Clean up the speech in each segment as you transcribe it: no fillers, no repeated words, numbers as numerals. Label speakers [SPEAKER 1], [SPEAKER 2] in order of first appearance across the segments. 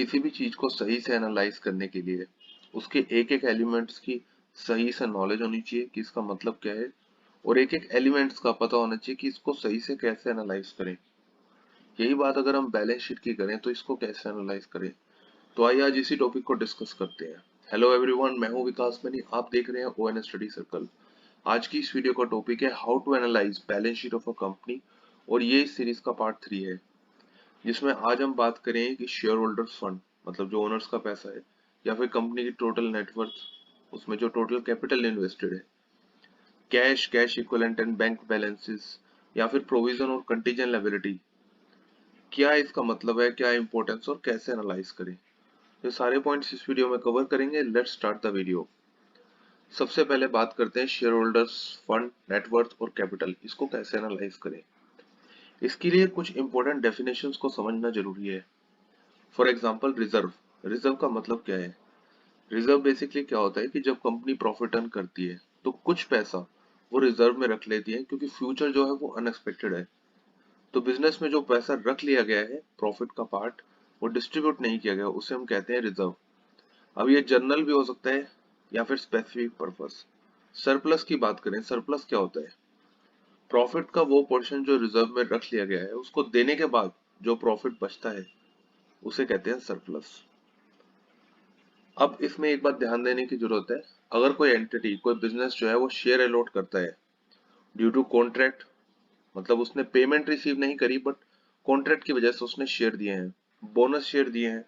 [SPEAKER 1] किसी भी चीज को सही से एनालाइज करने के लिए उसके एक एक एलिमेंट्स की सही से नॉलेज होनी चाहिए कि इसका मतलब क्या है, और एक एक एलिमेंट्स का पता होना चाहिए कि इसको सही से कैसे एनालाइज करें। यही बात अगर हम बैलेंस शीट की करें तो इसको कैसे एनालाइज करें। तो आइए आज इसी टॉपिक को डिस्कस करते हैं। हेलो एवरीवन, मैं हूं विकास मनी, आप देख रहे हैं ओएन स्टडी सर्कल। आज की इस वीडियो का टॉपिक है how to analyse balance sheet of a company, और ये इस सीरीज का पार्ट 3 है, जिसमें आज हम बात करें कि शेयर होल्डर्स फंड मतलब जो ओनर्स का पैसा है, या फिर कंपनी की टोटल नेटवर्थ, उसमें जो टोटल कैपिटल इन्वेस्टेड है, cash, cash equivalent and bank balances, या फिर प्रोविजन और कंटीजेंट लायबिलिटी, क्या इसका मतलब है, क्या इंपॉर्टेंस और कैसे एनालाइज करें। ये सारे पॉइंट्स इस वीडियो में कवर करेंगे। Let's start the video. सबसे पहले बात करते हैं शेयर होल्डर्स फंड, नेटवर्थ और कैपिटल, इसको कैसे एनालाइज करें। इसके लिए कुछ इंपॉर्टेंट डेफिनेशंस को समझना जरूरी है। For example, reserve. रिजर्व का मतलब क्या है? रिजर्व बेसिकली क्या होता है कि जब कंपनी प्रॉफिट अर्न करती है तो कुछ पैसा वो रिजर्व में रख लेती है, क्योंकि फ्यूचर जो है वो अनएक्सपेक्टेड है। तो बिजनेस में जो पैसा रख लिया गया है, प्रॉफिट का पार्ट, वो डिस्ट्रीब्यूट नहीं किया गया, उसे हम कहते हैं रिजर्व। अब ये जनरल भी हो सकता है या फिर स्पेसिफिक पर्पस। सरप्लस की बात करें, सरप्लस क्या होता है? प्रॉफिट का वो पोर्शन जो रिजर्व में रख लिया गया है, उसको देने के बाद जो प्रॉफिट बचता है, उसे कहते हैं सरप्लस। अब इसमें एक बात ध्यान देने की जरूरत है। अगर कोई एंटिटी, कोई बिजनेस जो है वो शेयर अलॉट करता है ड्यू टू कॉन्ट्रैक्ट, मतलब उसने पेमेंट रिसीव नहीं करी बट कॉन्ट्रैक्ट की वजह से उसने शेयर दिए हैं, बोनस शेयर दिए हैं,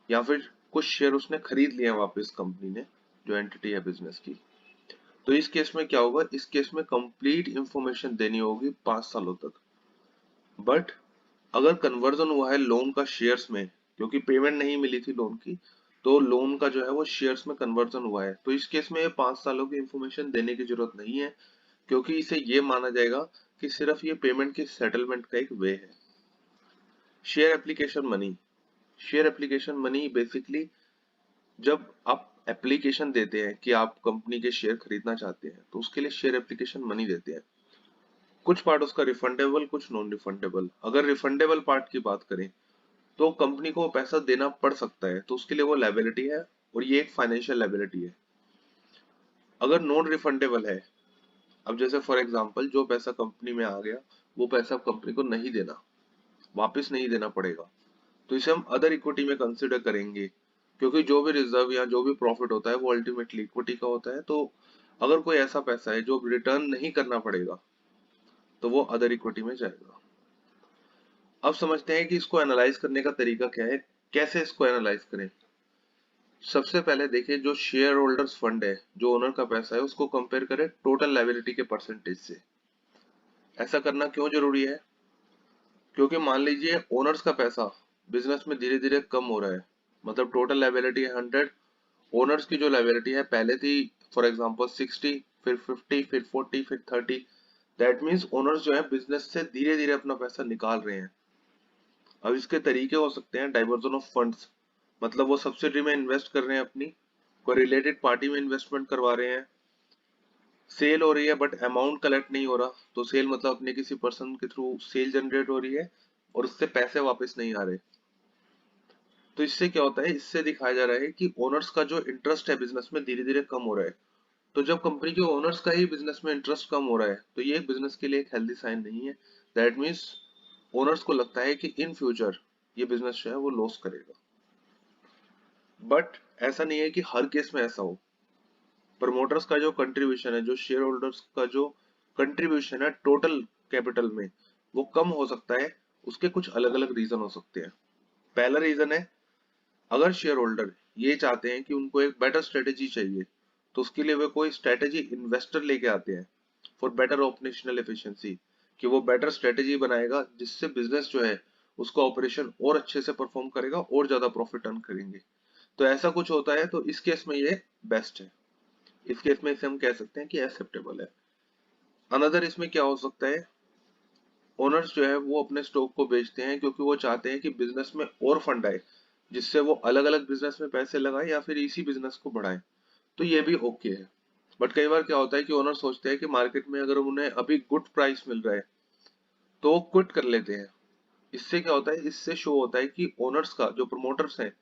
[SPEAKER 1] या फिर कुछ शेयर उसने खरीद लिए हैं वापस कंपनी ने, जो एंटिटी है बिजनेस की, तो इस केस में क्या होगा? इस केस में कंप्लीट इंफॉर्मेशन देनी होगी 5 सालों तक। बट अगर कन्वर्जन हुआ है लोन का शेयर्स में, क्योंकि पेमेंट नहीं मिली थी लोन की, तो लोन का जो है वो शेयर्स में कन्वर्जन हुआ है, तो इस केस में ये 5 सालों की इंफॉर्मेशन देने की जरूरत नहीं है, क्योंकि इसे ये माना जाएगा कि सिर्फ ये पेमेंट की सेटलमेंट का एक वे है। Share application money. Share application money basically जब आप एप्लीकेशन देते हैं कि आप कंपनी के शेयर खरीदना चाहते हैं, तो उसके लिए शेयर एप्लीकेशन मनी देते हैं। कुछ पार्ट उसका रिफंडेबल, कुछ नॉन रिफंडेबल। अगर रिफंडेबल पार्ट की बात करें तो कंपनी को पैसा देना पड़ सकता है, तो उसके लिए वो लायबिलिटी है, और ये एक फाइनेंशियल लायबिलिटी है। अगर नॉन रिफंडेबल है, अब जैसे फॉर एग्जांपल जो पैसा कंपनी में आ गया, वो पैसा कंपनी को नहीं देना, वापस नहीं देना पड़ेगा, तो इसे हम अदर इक्विटी में कंसिडर करेंगे, क्योंकि जो भी रिजर्व या जो भी प्रॉफिट होता है वो अल्टीमेटली इक्विटी का होता है। तो अगर कोई ऐसा पैसा है जो रिटर्न नहीं करना पड़ेगा, तो वो अदर इक्विटी में जाएगा। अब समझते हैं कि इसको एनालाइज करने का तरीका क्या है, कैसे इसको एनालाइज करें। सबसे पहले देखिए, जो शेयर होल्डर्स फंड है, जो ओनर का पैसा है, उसको कंपेयर करें टोटल लायबिलिटी के परसेंटेज से। ऐसा करना क्यों जरूरी है? क्योंकि मान लीजिए ओनर्स का पैसा बिजनेस में धीरे धीरे कम हो रहा है, मतलब टोटल लायबिलिटी है 100, ओनर्स की जो लायबिलिटी है पहले थी फॉर एग्जांपल 60, फिर 50, फिर 40, फिर 30। दैट मीन्स ओनर्स जो है बिजनेस से धीरे धीरे अपना पैसा निकाल रहे हैं। अब इसके तरीके हो सकते हैं डाइवर्जन ऑफ फंड्स, मतलब वो सब्सिडी में इन्वेस्ट कर रहे हैं अपनी, कोई रिलेटेड पार्टी में इन्वेस्टमेंट करवा रहे हैं, सेल हो रही है बट अमाउंट कलेक्ट नहीं हो रहा, तो सेल मतलब अपने किसी पर्सन के थ्रू सेल जनरेट हो रही है और उससे पैसे वापस नहीं आ रहे। तो इससे क्या होता है, इससे दिखाया जा रहा है कि ओनर्स का जो इंटरेस्ट है बिजनेस में धीरे धीरे कम हो रहा है। तो जब कंपनी के ओनर्स का ही बिजनेस में इंटरेस्ट कम हो रहा है, तो ये बिजनेस के लिए एक हेल्दी साइन नहीं है। दैट मीन्स ओनर्स को लगता है कि इन फ्यूचर ये बिजनेस जो है वो लॉस करेगा। बट ऐसा नहीं है कि हर केस में ऐसा हो। प्रमोटर्स का जो कंट्रीब्यूशन है, जो शेयर होल्डर्स का जो कंट्रीब्यूशन है टोटल कैपिटल में, वो कम हो सकता है। उसके कुछ अलग अलग रीजन हो सकते हैं। पहला रीजन है, अगर शेयर होल्डर ये चाहते हैं कि उनको एक बेटर स्ट्रेटेजी चाहिए, तो उसके लिए वे कोई स्ट्रेटेजी इन्वेस्टर लेके आते हैं फॉर बेटर ऑपरेशनल एफिशिएंसी, कि वो बेटर स्ट्रेटेजी बनाएगा जिससे बिजनेस जो है उसका ऑपरेशन और अच्छे से परफॉर्म करेगा और ज्यादा प्रॉफिट अर्न करेंगे। तो ऐसा कुछ होता है, तो इस केस में ये बेस्ट है। इस केस में इसे हम कह सकते हैं कि एक्सेप्टेबल है। अनदर इसमें क्या हो सकता है, ओनर्स जो है वो अपने स्टॉक को बेचते हैं क्योंकि वो चाहते हैं कि बिजनेस में और फंड आए, जिससे वो अलग अलग बिजनेस में पैसे लगाए या फिर इसी बिजनेस को बढ़ाएं। तो ये भी ओके है। बट कई बार क्या होता है कि ओनर सोचते हैं कि मार्केट में अगर उन्हें अभी गुड प्राइस मिल रहा है तो वो क्विट कर लेते हैं। इससे क्या होता है, इससे शो होता है कि ओनर्स का, जो प्रमोटर्स हैं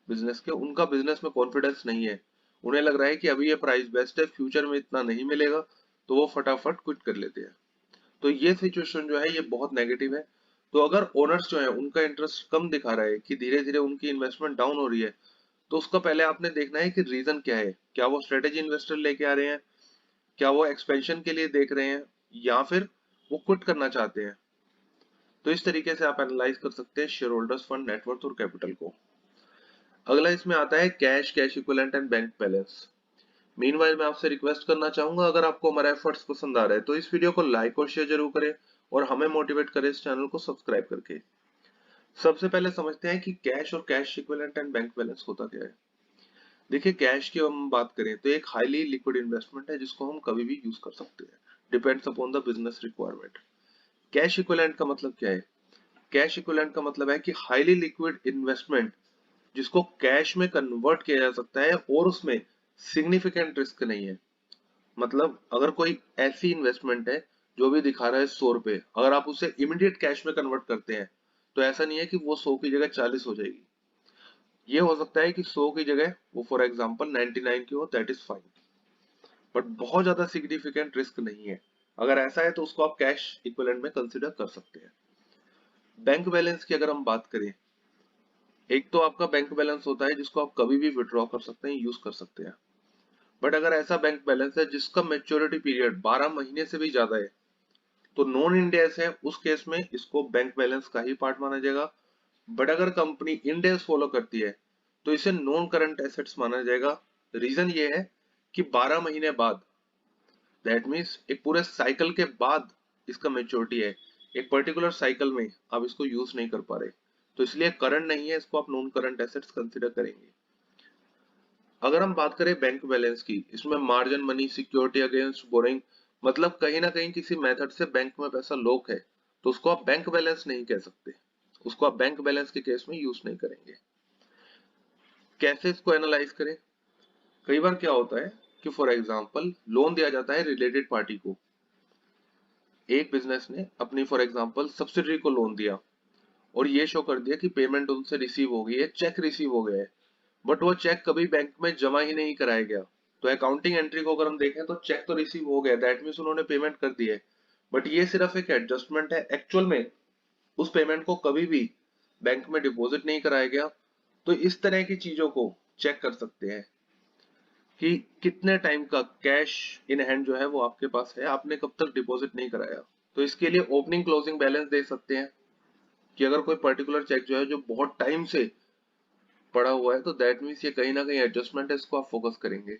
[SPEAKER 1] बिजनेस के, उनका बिजनेस में कॉन्फिडेंस नहीं है। उन्हें लग रहा है कि अभी ये प्राइस बेस्ट है, फ्यूचर में इतना नहीं मिलेगा, तो वो फटाफट क्विट कर लेते हैं। तो ये सिचुएशन जो है ये बहुत नेगेटिव है। तो अगर ओनर्स जो है उनका इंटरेस्ट कम दिखा रहा है, कि धीरे धीरे उनकी इन्वेस्टमेंट डाउन हो रही है, तो उसका पहले आपने देखना है कि रीजन क्या है। क्या वो स्ट्रेटेजी इन्वेस्टर लेके आ रहे हैं, क्या वो एक्सपेंशन के लिए देख रहे हैं, या फिर वो क्विट करना चाहते हैं। तो इस तरीके से आप एनालाइज कर सकते हैं शेयर होल्डर्स फंड, नेटवर्थ और कैपिटल को। अगला इसमें आता है cash, cash equivalent and bank balance. Meanwhile मैं आपसे रिक्वेस्ट करना चाहूंगा, अगर आपको हमारा एफर्ट्स पसंद आ रहा है तो इस वीडियो को लाइक और शेयर जरूर करें, और हमें मोटिवेट करें इस चैनल को सब्सक्राइब करके। सबसे पहले समझते हैं कि कैश और cash equivalent and bank balance होता क्या है। देखिए, कैश की हम बात करें तो एक हाईली लिक्विड इन्वेस्टमेंट है जिसको हम कभी भी यूज कर सकते हैं, depends upon the business requirement. Cash equivalent का मतलब क्या है? कैश इक्विवेलेंट का मतलब है कि हाईली लिक्विड इन्वेस्टमेंट जिसको कैश में कन्वर्ट किया जा सकता है और उसमें सिग्निफिकेंट रिस्क नहीं है। मतलब अगर कोई ऐसी इन्वेस्टमेंट है जो भी दिखा रहा है 100 रुपए, अगर आप उसे इमीडिएट कैश में कन्वर्ट करते हैं, तो ऐसा नहीं है कि वो 100 की जगह 40 हो जाएगी। ये हो सकता है कि 100 की जगह वो फॉर एग्जांपल 99 की हो, दैट इज फाइन, बट बहुत ज्यादा सिग्निफिकेंट रिस्क नहीं है। अगर ऐसा है तो उसको आप कैश इक्विवेलेंट में कंसिडर कर सकते हैं। बैंक बैलेंस की अगर हम बात करें, एक तो आपका बैंक बैलेंस होता है जिसको आप कभी भी विड्रॉ कर सकते हैं, यूज कर सकते हैं। बट अगर ऐसा बैंक बैलेंस है जिसका मेच्योरिटी पीरियड 12 महीने से भी ज्यादा है, तो नॉन इंडियस है, उस केस में इसको बैंक बैलेंस का ही पार्ट माना जाएगा। बट अगर कंपनी इंडियस फॉलो करती है तो इसे नॉन करंट एसेट्स माना जाएगा। रीजन ये है कि 12 महीने बाद, दैट मीन्स एक पूरे साइकिल के बाद इसका मेच्योरिटी है, एक पर्टिकुलर साइकिल में आप इसको यूज नहीं कर पा रहे, तो इसलिए करंट नहीं है, इसको आप नॉन करंट एसेट्स कंसिडर करेंगे। अगर हम बात करें बैंक बैलेंस की, इसमें margin money, security against boring, मतलब कहीं ना कहीं किसी मेथड से बैंक में पैसा लॉक है, तो उसको आप बैंक बैलेंस नहीं कह सकते, उसको आप बैंक बैलेंस के केस में यूज नहीं करेंगे। कैसे इसको एनालाइज करें? कई बार क्या होता है कि फॉर एग्जांपल लोन दिया जाता है रिलेटेड पार्टी को। एक बिजनेस ने अपनी फॉर एग्जांपल सब्सिडरी को लोन दिया और ये शो कर दिया कि पेमेंट उनसे रिसीव हो गई है, चेक रिसीव हो गया है, बट वो चेक कभी बैंक में जमा ही नहीं कराया गया। तो अकाउंटिंग एंट्री को अगर हम देखें तो चेक तो रिसीव हो गया, दैट मीन्स उन्होंने पेमेंट कर दी है, बट ये सिर्फ एक एडजस्टमेंट है, एक्चुअल में उस पेमेंट को कभी भी बैंक में डिपॉजिट नहीं कराया गया। तो इस तरह की चीजों को चेक कर सकते हैं कि कितने टाइम का कैश इन हैंड जो है वो आपके पास है, आपने कब तक डिपॉजिट नहीं कराया। तो इसके लिए ओपनिंग क्लोजिंग बैलेंस दे सकते हैं, कि अगर कोई पर्टिकुलर चेक जो है जो बहुत टाइम से पड़ा हुआ है, तो दैट मीन्स ये कहीं ना कहीं एडजस्टमेंट है, इसको आप फोकस करेंगे।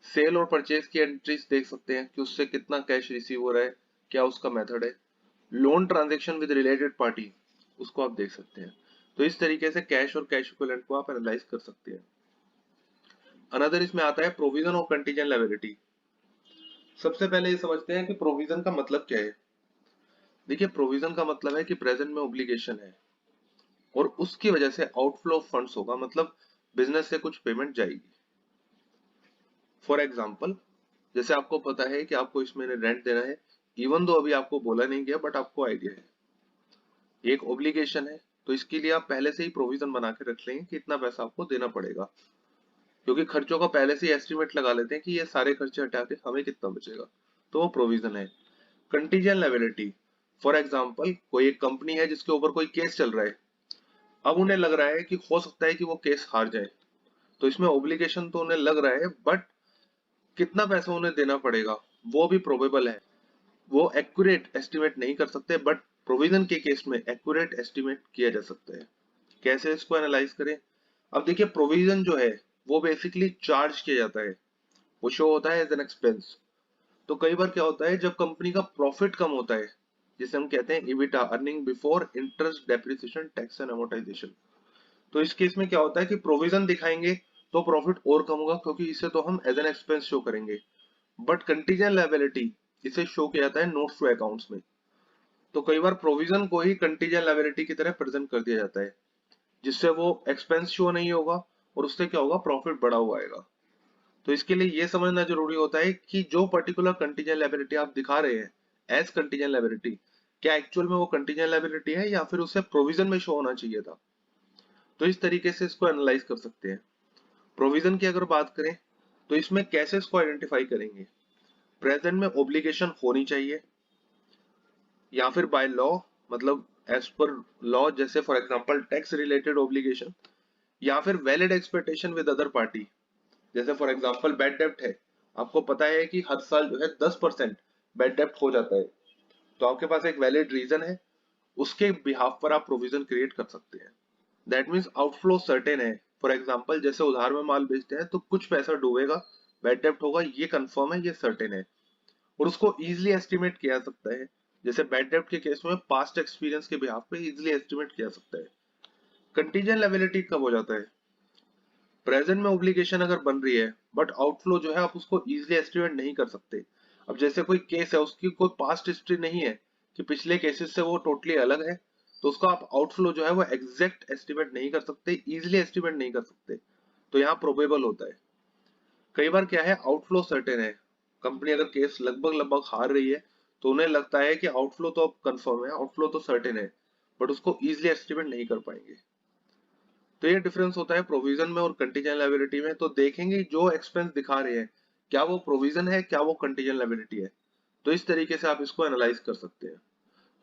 [SPEAKER 1] सेल और परचेज की एंट्रीज देख सकते हैं कि उससे कितना कैश रिसीव हो रहा है, क्या उसका मेथड है। Loan transaction with related party, उसको आप देख सकते हैं। तो इस तरीके से कैश और कैश इक्विवेलेंट को आप एनालाइज कर सकते हैं। अनदर इसमें आता है प्रोविजन और कंटीजेंट लायबिलिटी। सबसे पहले ये समझते हैं कि प्रोविजन का मतलब क्या है। देखिए, प्रोविजन का मतलब है कि प्रेजेंट में ऑब्लिगेशन है और उसकी वजह से आउटफ्लो ऑफ फंड्स होगा, मतलब बिजनेस से कुछ पेमेंट जाएगी। फॉर एग्जाम्पल, जैसे आपको पता है कि आपको इस महीने रेंट देना है, इवन दो अभी आपको बोला नहीं गया, बट आपको आइडिया है, एक ऑब्लिगेशन है, तो इसके लिए आप पहले से ही प्रोविजन बना के रख लेंगे कि इतना पैसा आपको देना पड़ेगा, क्योंकि खर्चों का पहले से ही एस्टिमेट लगा लेते हैं कि ये सारे खर्चे हटा के हमें कितना बचेगा, तो वो प्रोविजन है। कंटीजेंट लायबिलिटी, फॉर एग्जाम्पल कोई एक कंपनी है जिसके ऊपर कोई केस चल रहा है, अब उन्हें लग रहा है कि हो सकता है कि वो केस हार जाए, तो इसमें ऑब्लिगेशन तो उन्हें लग रहा है, बट कितना पैसा उन्हें देना पड़ेगा वो भी प्रोबेबल है, वो एक्यूरेट एस्टिमेट नहीं कर सकते, बट प्रोविजन के केस में एक्यूरेट एस्टिमेट किया जा सकता है। कैसे इसको एनालाइज करें? अब देखिए, प्रोविजन जो है वो बेसिकली चार्ज किया जाता है, वो शो होता है एज एन एक्सपेंस। तो कई बार क्या होता है, जब कंपनी का प्रॉफिट कम होता है, जिसे हम कहते हैं EBITDA, earning before interest depreciation tax and amortisation, तो इस केस में क्या होता है कि प्रोविजन दिखाएंगे तो प्रॉफिट और कम होगा, क्योंकि इसे तो हम एज एन एक्सपेंस शो करेंगे। बट कंटीजेंट लायबिलिटी, इसे शो किया जाता है नोट्स टू अकाउंट्स में। तो कई बार प्रोविजन को ही कंटीजेंट लायबिलिटी की तरह प्रेजेंट कर दिया जाता है, जिससे वो एक्सपेंस शो नहीं होगा और उससे क्या होगा, प्रॉफिट बढ़ा हुआ आएगा। तो इसके लिए ये समझना जरूरी होता है कि जो पर्टिकुलर कंटीजेंट लायबिलिटी आप दिखा रहे हैं एज कंटीजेंट लायबिलिटी, क्या एक्चुअल में वो कंटीजेंट लायबिलिटी है या फिर उसे प्रोविजन में शो होना चाहिए था। तो इस तरीके से इसको एनालाइज कर सकते हैं। प्रोविजन की अगर बात करें तो इसमें कैसे इसको आइडेंटिफाई करेंगे। प्रेजेंट में ओब्लिगेशन होनी चाहिए या फिर बाय लॉ, मतलब एज पर लॉ, जैसे for example tax related obligation, या फिर valid expectation with other party, जैसे फॉर एग्जांपल बैड डेब्ट है, आपको पता है कि हर साल जो है 10% बैड डेब्ट हो जाता है, तो आपके पास एक वैलिड रीजन है, उसके बिहाफ पर आप प्रोविजन क्रिएट कर सकते हैं। दैट मीन्स आउटफ्लो सर्टेन है। फॉर एग्जांपल जैसे उधार में माल बेचते हैं तो कुछ पैसा डूबेगा, बैड डेब्ट होगा, ये कंफर्म है, ये सर्टेन है, और उसको इजिली एस्टिमेट किया जा सकता है। जैसे बैड डेब्ट के केस में पास्ट एक्सपीरियंस के बिहाफ पे इजिली एस्टिमेट किया जा सकता है। कंटीजेंट लायबिलिटी कब हो जाता है, प्रेजेंट में ओब्लिगेशन अगर बन रही है बट आउटफ्लो जो है आप उसको इजिली एस्टिमेट नहीं कर सकते। अब जैसे कोई केस है, उसकी कोई पास्ट हिस्ट्री नहीं है कि पिछले केसेस से वो टोटली अलग है, तो उसका आप आउटफ्लो जो है वो एग्जैक्ट एस्टिमेट नहीं कर सकते, इजिली एस्टिमेट नहीं कर सकते, तो यहाँ प्रोबेबल होता है। कई बार क्या है, आउटफ्लो सर्टेन है, कंपनी अगर केस लगभग लगभग हार रही है तो उन्हें लगता है कि आउटफ्लो तो अब कंफर्म है, आउटफ्लो तो सर्टेन है, बट उसको इजिली एस्टिमेट नहीं कर पाएंगे। तो ये डिफरेंस होता है प्रोविजन में और कंटीजेंट लायबिलिटी में। तो देखेंगे जो एक्सपेंस दिखा रहे हैं क्या वो प्रोविजन है, क्या वो कंटीजेंट लायबिलिटी है। तो इस तरीके से आप इसको एनालाइज कर सकते हैं।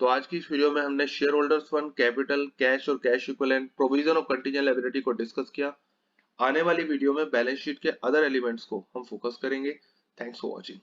[SPEAKER 1] तो आज की इस वीडियो में हमने share holders fund, capital, cash और कैश इक्विवेलेंट, प्रोविजन और कंटीजेंट लायबिलिटी को डिस्कस किया। आने वाली वीडियो में बैलेंस शीट के अदर एलिमेंट्स को हम फोकस करेंगे। Thanks for watching.